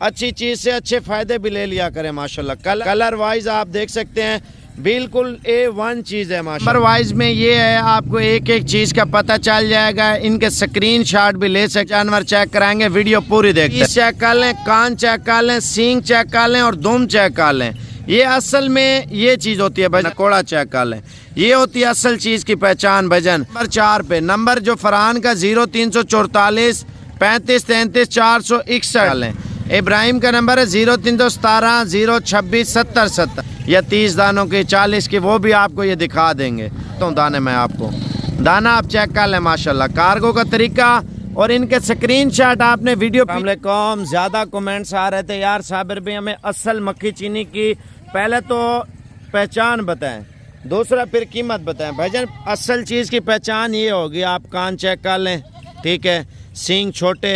अच्छी चीज़ से अच्छे फ़ायदे भी ले लिया करें माशाल्लाह। कलर वाइज आप देख सकते हैं बिल्कुल A1 चीज़ है माशाल्लाह। नंबर वाइज में ये है, आपको एक एक चीज़ का पता चल जाएगा। इनके स्क्रीनशॉट भी ले सकते, जानवर चेक कराएंगे, वीडियो पूरी देखते हैं। चेक कर लें, कान चेक कर लें, सींग चेक कर लें और दुम चेक कर लें। ये असल में ये चीज़ होती है भाई। कोड़ा चेक कर लें, ये होती है असल चीज़ की पहचान भजन। नंबर 4 पे नंबर जो फरहान का 0344 35 33 461 लें। इब्राहिम का नंबर है 0317 026 70 70 या 30 दानों की 40 की, वो भी आपको ये दिखा देंगे। तो दाने में आपको दाना आप चेक कर लें माशाल्लाह। कार्गो का तरीका और इनके स्क्रीनशॉट आपने वीडियो। अस्सलाम, ज़्यादा कमेंट्स आ रहे थे यार साबिर भाई हमें असल मक्खी चीनी की पहले तो पहचान बताएं, दूसरा फिर कीमत बताएं। भाईजान असल चीज़ की पहचान ये होगी, आप कान चेक कर लें, ठीक है, सींग छोटे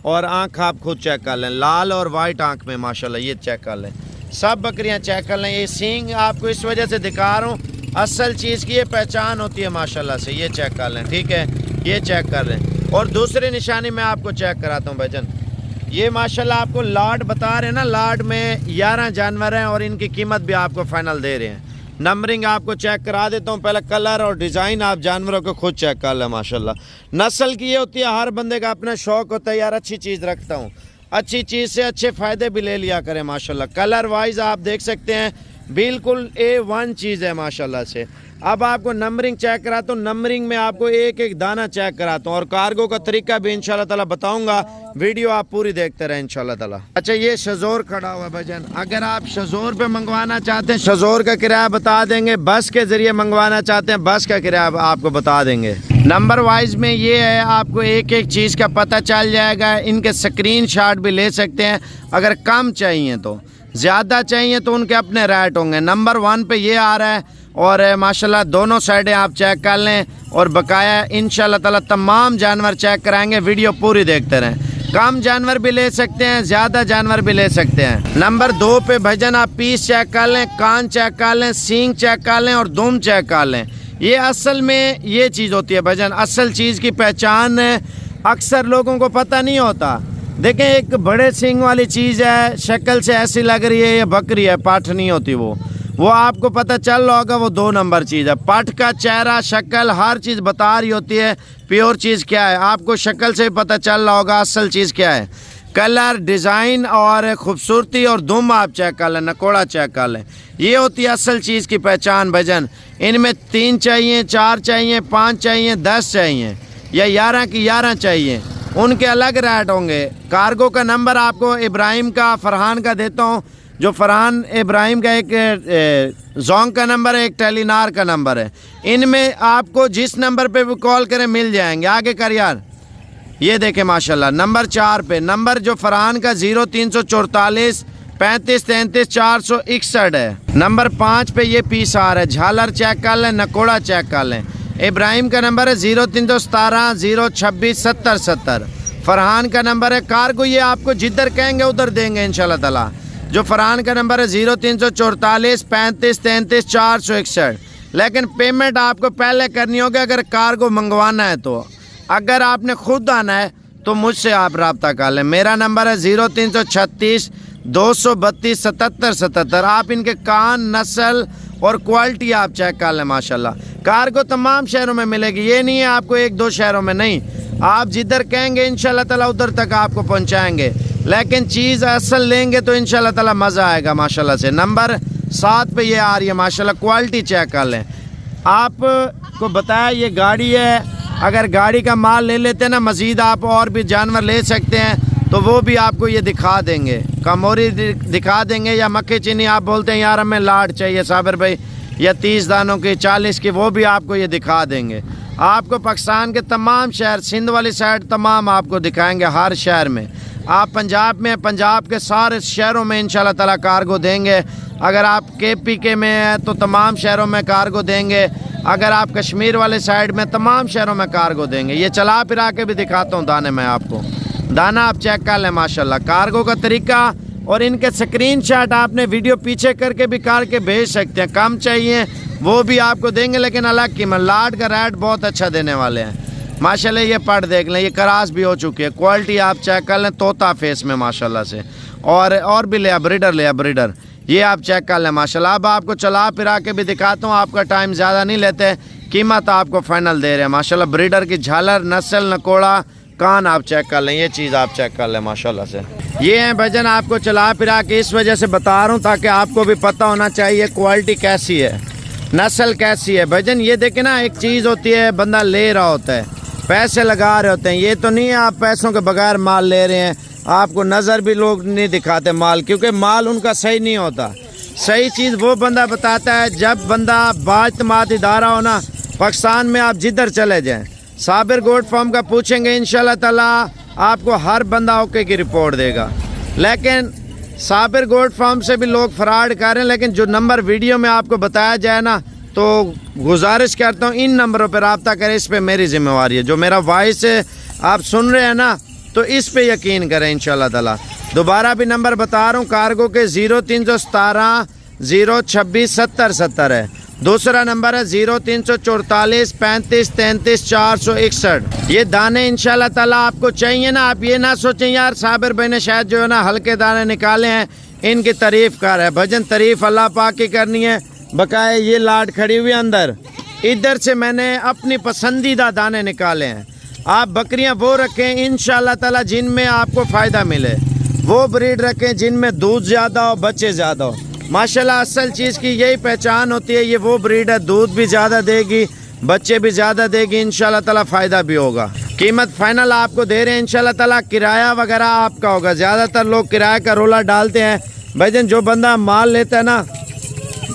और आँख आप खुद चेक कर लें, लाल और वाइट आँख में माशाल्लाह ये चेक कर लें। सब बकरियां चेक कर लें। ये सींग आपको इस वजह से दिखा रहा हूँ, असल चीज़ की ये पहचान होती है माशाल्लाह से। ये चेक कर लें, ठीक है, ये चेक कर लें। और दूसरी निशानी मैं आपको चेक कराता हूँ भाईजान। ये माशाल्लाह आपको लाट बता रहे हैं ना, लाट में 11 जानवर हैं और इनकी कीमत भी आपको फाइनल दे रहे हैं। नंबरिंग आपको चेक करा देता हूँ, पहले कलर और डिज़ाइन आप जानवरों को खुद चेक कर लें माशाल्लाह। नस्ल की ये होती है, हर बंदे का अपना शौक़ होता है यार अच्छी चीज़ रखता हूँ, अच्छी चीज़ से अच्छे फ़ायदे भी ले लिया करें माशाल्लाह। कलर वाइज आप देख सकते हैं बिल्कुल A1 चीज़ है माशाल्लाह से। अब आपको नंबरिंग चेक कराता हूँ, नंबरिंग में आपको एक एक दाना चेक कराता हूँ और कार्गो का तरीका भी इंशाल्लाह ताला बताऊँगा, वीडियो आप पूरी देखते रहें इंशाल्लाह ताला। अच्छा ये शजोर खड़ा हुआ है भजन, अगर आप शजोर पे मंगवाना चाहते हैं शजोर का किराया बता देंगे, बस के ज़रिए मंगवाना चाहते हैं बस का किराया आपको बता देंगे। नंबर वाइज में ये है, आपको एक एक चीज़ का पता चल जाएगा। इनके स्क्रीनशॉट भी ले सकते हैं, अगर कम चाहिए तो, ज़्यादा चाहिए तो उनके अपने रेट होंगे। नंबर 1 पे ये आ रहा है और माशाल्लाह दोनों साइडें आप चेक कर लें और बकाया इंशाल्लाह ताला तमाम जानवर चेक कराएंगे, वीडियो पूरी देखते रहें। कम जानवर भी ले सकते हैं, ज़्यादा जानवर भी ले सकते हैं। नंबर 2 पे भजन आप पीस चेक कर लें, कान चेक कर लें, सींग चेक कर लें और दुम चेक कर लें। ये असल में ये चीज़ होती है भजन, असल चीज़ की पहचान अक्सर लोगों को पता नहीं होता। देखें एक बड़े सींग वाली चीज़ है, शक्ल से ऐसी लग रही है, ये बकरी है, पाठ नहीं होती वो आपको पता चल रहा होगा, वो 2 नंबर चीज़ है। पाठ का चेहरा शक्ल हर चीज़ बता रही होती है प्योर चीज़ क्या है, आपको शक्ल से पता चल रहा होगा असल चीज़ क्या है। कलर, डिज़ाइन और ख़ूबसूरती और दुम आप चेक कर लें, नकोड़ा चेक कर लें, ये होती है असल चीज़ की पहचान भजन। इनमें 3 चाहिए, 4 चाहिए, 5 चाहिए, 10 चाहिए या 11 की 11 चाहिए, उनके अलग रेट होंगे। कार्गो का नंबर आपको इब्राहिम का फरहान का देता हूँ, जो फरहान इब्राहिम का एक जोंग का नंबर है, एक टेलीनार का नंबर है। इनमें आपको जिस नंबर पे भी कॉल करें मिल जाएंगे। आगे कर यार, ये देखें माशाल्लाह। नंबर 4 पे नंबर जो फरहान का 0344 35 33 461 है। नंबर 5 पे ये पीस आ रहा है, झालर चेक कर लें, नकोड़ा चेक कर लें। इब्राहिम का नंबर है 0317 026 70 70। फरहान का नंबर है कार्गो, ये आपको जिधर कहेंगे उधर देंगे इंशाल्लाह ताला। जो फरहान का नंबर है 0344 35 33 461। लेकिन पेमेंट आपको पहले करनी होगी अगर कार्गो मंगवाना है तो। अगर आपने खुद आना है तो मुझसे आप रब्ता कर लें। मेरा नंबर है 0336 232 77 77। आप इनके कान, नस्ल और क्वालिटी आप चेक कर लें माशाल्लाह। कार्गो तमाम शहरों में मिलेगी, ये नहीं है आपको 1-2 शहरों में, नहीं, आप जिधर कहेंगे इंशाल्लाह ताला उधर तक आपको पहुंचाएंगे। लेकिन चीज़ असल लेंगे तो इंशाल्लाह ताला मज़ा आएगा माशाल्लाह से। नंबर 7 पे ये आ रही है माशाल्लाह, क्वालिटी चेक कर लें। आपको बताया ये गाड़ी है, अगर गाड़ी का माल ले लेते हैं ना, मज़ीद आप और भी जानवर ले सकते हैं तो वो भी आपको ये दिखा देंगे, कमोरी दिखा देंगे या मक्खी चीनी आप बोलते हैं यार हमें लाट चाहिए साबिर भाई, या 30 दानों की 40 की, वो भी आपको ये दिखा देंगे। आपको पाकिस्तान के तमाम शहर, सिंध वाली साइड तमाम आपको दिखाएंगे, हर शहर में। आप पंजाब में, पंजाब के सारे शहरों में इंशाल्लाह ताला कार्गो देंगे। अगर आप KPK में हैं तो तमाम शहरों में कार्गो देंगे। अगर आप कश्मीर वाले साइड में, तमाम शहरों में कार्गो देंगे। ये चला फिरा के भी दिखाता हूँ दाने में आपको, दाना आप चेक कर लें माशाल्लाह। कार्गो का तरीका और इनके स्क्रीनशॉट आपने वीडियो पीछे करके भी कार के भेज सकते हैं। कम चाहिए वो भी आपको देंगे लेकिन अलग कीमत। लाट का रेट बहुत अच्छा देने वाले हैं। माशाल्लाह ये पट देख लें, ये क्रास भी हो चुकी है। क्वालिटी आप चेक कर लें, तोता फेस में माशाल्लाह से। और भी ले ब्रीडर ये आप चेक कर लें माशाल्लाह। अब आपको चला फिरा के भी दिखाता हूँ, आपका टाइम ज़्यादा नहीं लेते, कीमत आपको फाइनल दे रहे हैं माशाल्लाह। ब्रीडर की झालर, नस्ल, नकोड़ा, कान आप चेक कर लें, ये चीज़ आप चेक कर लें माशाल्लाह से। ये हैं भजन, आपको चला फिरा के इस वजह से बता रहा हूँ ताकि आपको भी पता होना चाहिए क्वालिटी कैसी है, नस्ल कैसी है। भजन ये देखे ना, एक चीज़ होती है बंदा ले रहा होता है, पैसे लगा रहे होते हैं, ये तो नहीं है आप पैसों के बगैर माल ले रहे हैं। आपको नज़र भी लोग नहीं दिखाते माल, क्योंकि माल उनका सही नहीं होता। सही चीज़ वो बंदा बताता है जब बंदा बाइतमाद इदारा हो ना। पाकिस्तान में आप जिधर चले जाएं, साबिर गोट फार्म का पूछेंगे, इंशाल्लाह ताला आपको हर बंदा ओके की रिपोर्ट देगा। लेकिन साबिर गोट फार्म से भी लोग फ्रॉड कर रहे हैं। लेकिन जो नंबर वीडियो में आपको बताया जाए ना, तो गुजारिश करता हूँ इन नंबरों पर रब्ता करें, इस पर मेरी जिम्मेवारी है। जो मेरा वॉइस आप सुन रहे हैं ना, तो इस पे यकीन करें इंशाल्लाह ताला। दोबारा भी नंबर बता रहा हूँ, कार्गो के 0317 026 70 70 है। दूसरा नंबर है 0344 35 33 461। ये दाने इंशाल्लाह ताला आपको चाहिए ना, आप ये ना सोचें यार साबिर भाई ने शायद जो है ना हल्के दाने निकाले हैं, इनकी तारीफ कर है। भजन तारीफ अल्लाह पाक की करनी है। बकाए ये लाट खड़ी हुई अंदर, इधर से मैंने अपनी पसंदीदा दाने निकाले हैं। आप बकरियां वो रखें इंशाल्लाह ताला जिनमें आपको फ़ायदा मिले, वो ब्रीड रखें जिनमें दूध ज़्यादा हो, बच्चे ज़्यादा हो। माशाल्लाह असल चीज़ की यही पहचान होती है, ये वो ब्रीड है, दूध भी ज़्यादा देगी, बच्चे भी ज़्यादा देगी, इंशाल्लाह ताला फ़ायदा भी होगा। कीमत फाइनल आपको दे रहे हैं इंशाल्लाह ताला। किराया वगैरह आपका होगा, ज़्यादातर लोग किराए का रोला डालते हैं। भाईजान जो बंदा माल लेता है ना,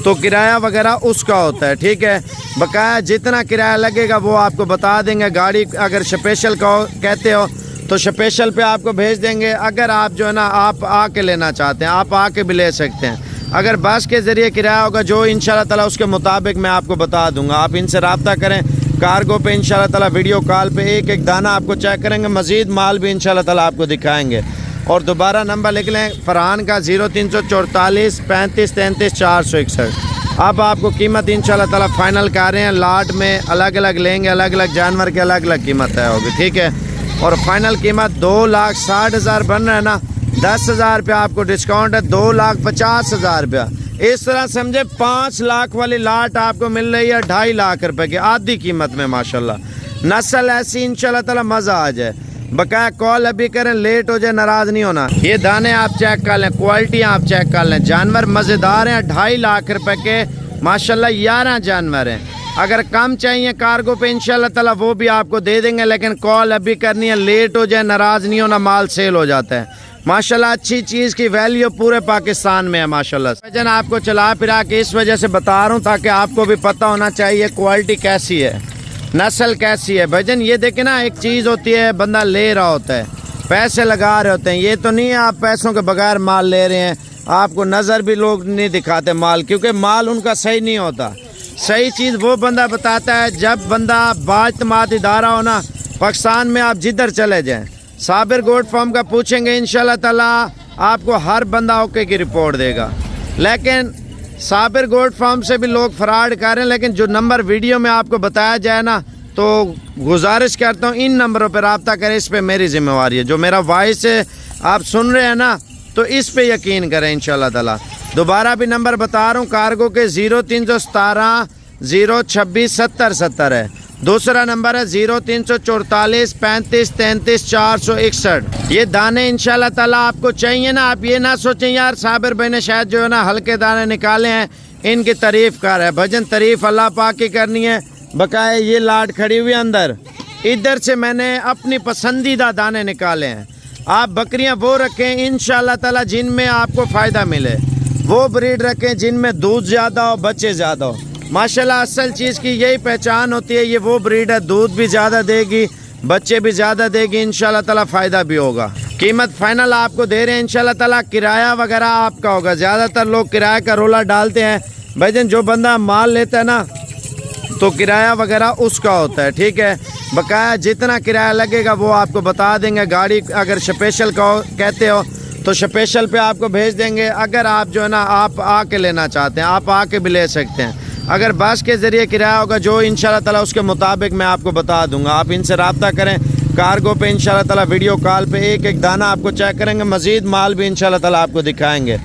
तो किराया वगैरह उसका होता है, ठीक है। बकाया जितना किराया लगेगा वो आपको बता देंगे। गाड़ी अगर स्पेशल कहते हो तो स्पेशल पे आपको भेज देंगे। अगर आप जो है ना आप आके लेना चाहते हैं, आप आके भी ले सकते हैं। अगर बस के ज़रिए किराया होगा जो इंशाल्लाह ताला उसके मुताबिक मैं आपको बता दूंगा। आप इनसे रब्ता करें कार्गो पे, इंशाल्लाह ताला वीडियो कॉल पे एक एक दाना आपको चेक करेंगे, मज़ीद माल भी इंशाल्लाह ताला आपको दिखाएंगे। और दोबारा नंबर लिख लें फरहान का 0344 35 33 461। अब आपको कीमत इंशाल्लाह ताला फाइनल कर रहे हैं। लाट में अलग अलग लेंगे, अलग अलग जानवर की अलग अलग कीमत तय होगी, ठीक है। और फाइनल कीमत 2,60,000 बन रहा है ना, 10,000 रुपया आपको डिस्काउंट है, 2,50,000 रुपया। इस तरह समझे 5 लाख वाली लाट आपको मिल रही है 2.5 लाख रुपए की आधी कीमत में माशाल्लाह। नस्ल ऐसी इंशाल्लाह ताला मज़ा आ जाए। बकाया कॉल अभी करें, लेट हो जाए नाराज़ नहीं होना। ये दाने आप चेक कर लें, क्वालिटी आप चेक कर लें, जानवर मज़ेदार हैं। 2.5 लाख रुपए के माशाल्लाह 11 जानवर हैं। अगर कम चाहिए कार्गो पे इंशाल्लाह ताला वो भी आपको दे देंगे, लेकिन कॉल अभी करनी है, लेट हो जाए नाराज़ नहीं होना, माल सेल हो जाता है। माशाल्लाह अच्छी चीज़ की वैल्यू पूरे पाकिस्तान में है माशाल्लाह। वजन आपको चला फिरा के इस वजह से बता रहा हूँ ताकि आपको भी पता होना चाहिए क्वालिटी कैसी है, नस्ल कैसी है। भजन ये देखे ना, एक चीज़ होती है बंदा ले रहा होता है, पैसे लगा रहे होते हैं, ये तो नहीं है आप पैसों के बगैर माल ले रहे हैं। आपको नज़र भी लोग नहीं दिखाते माल, क्योंकि माल उनका सही नहीं होता। सही चीज़ वो बंदा बताता है जब बंदा बाइतमाद इदारा हो ना। पाकिस्तान में आप जिधर चले जाएं, साबिर गोट फार्म का पूछेंगे, इंशाल्लाह ताला आपको हर बंदा ओके की रिपोर्ट देगा। लेकिन साबिर गोट फार्म से भी लोग फ्रॉड कर रहे हैं। लेकिन जो नंबर वीडियो में आपको बताया जाए ना, तो गुजारिश करता हूँ इन नंबरों पर रब्ता करें, इस पर मेरी जिम्मेवारी है। जो मेरा वॉइस आप सुन रहे हैं ना, तो इस पे यकीन करें इंशाल्लाह ताला। दोबारा भी नंबर बता रहा हूँ, कार्गो के 0317 026 70 70 है। दूसरा नंबर है 0344 35 33 461। ये दाने इंशाल्लाह ताला आपको चाहिए ना, आप ये ना सोचें यार साबिर भाई ने शायद जो है ना हल्के दाने निकाले हैं, इनकी तारीफ कर है। भजन तारीफ अल्लाह पाक की करनी है। बकाए ये लाट खड़ी हुई अंदर, इधर से मैंने अपनी पसंदीदा दाने निकाले हैं। आप बकरियां वो रखें इंशाल्लाह ताला जिनमें आपको फ़ायदा मिले, वो ब्रीड रखें जिनमें दूध ज़्यादा हो, बच्चे ज़्यादा हो। माशाल्लाह असल चीज़ की यही पहचान होती है, ये वो ब्रीड है, दूध भी ज़्यादा देगी, बच्चे भी ज़्यादा देगी, इंशाल्लाह ताला फ़ायदा भी होगा। कीमत फाइनल आपको दे रहे हैं इंशाल्लाह ताला। किराया वगैरह आपका होगा, ज़्यादातर लोग किराए का रोला डालते हैं। भाईजान जो बंदा माल लेता है ना, तो किराया वगैरह उसका होता है, ठीक है। बकाया जितना किराया लगेगा वो आपको बता देंगे। गाड़ी अगर स्पेशल कहते हो तो स्पेशल पे आपको भेज देंगे। अगर आप जो है ना आप आके लेना चाहते हैं, आप आके भी ले सकते हैं। अगर बस के ज़रिए किराया होगा जो इंशाल्लाह ताला उसके मुताबिक मैं आपको बता दूंगा। आप इनसे रब्ता करें। कार्गो पे इंशाल्लाह ताला वीडियो कॉल पे एक एक दाना आपको चेक करेंगे, मज़ीद माल भी इंशाल्लाह ताला आपको दिखाएंगे।